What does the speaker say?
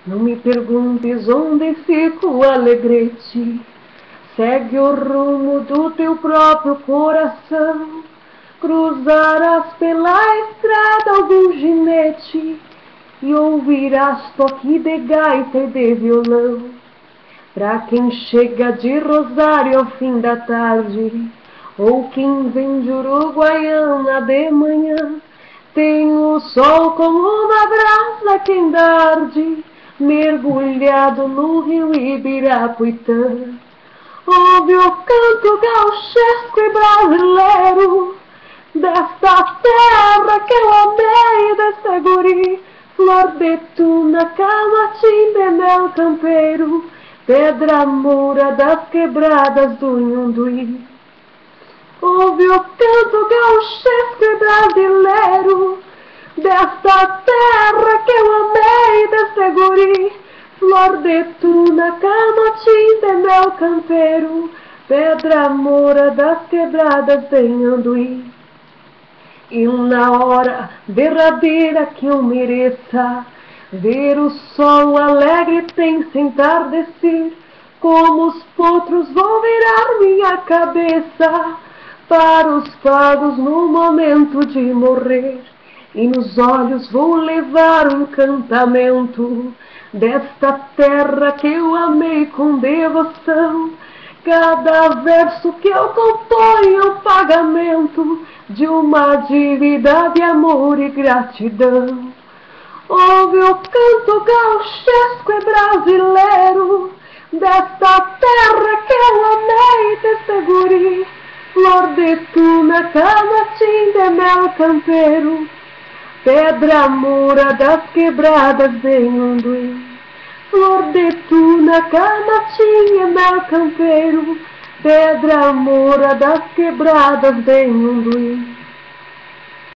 Não me perguntes onde fica o alegrete, segue o rumo do teu próprio coração. Cruzarás pela estrada algum ginete e ouvirás toque de gaita e de violão. Pra quem chega de Rosário ao fim da tarde, ou quem vem de Uruguaiana de manhã, tem o sol como uma brasa que arde, mergulhado no rio Ibirapuitã. Ouve o canto gauchesco e brasileiro desta terra que eu amei, desta guri, flor de tuna, camatim de mel campeiro, pedra moura das quebradas do Nhunduí. Ouve o canto gauchesco e brasileiro desta terra que eu amei, desta guri, flor de tuna, camatim de mel campeiro, pedra moura das quebradas de Nhunduí. E na hora derradeira que eu mereça ver o sol alegre tem se entardecer, como os potros vou virar minha cabeça para os fados no momento de morrer, e nos olhos vou levar o encantamento desta terra que eu amei com devoção. Cada verso que eu componho é um pagamento de uma dívida de amor e gratidão. Ouve o canto gauchesco e brasileiro desta terra que eu amei, desta guri, flor de tuna, camatim de mel campeiro, pedra moura das quebradas de Nhunduí. Flor de tuna, camatim e mel campeiro, pedra moura das quebradas de Nhunduí.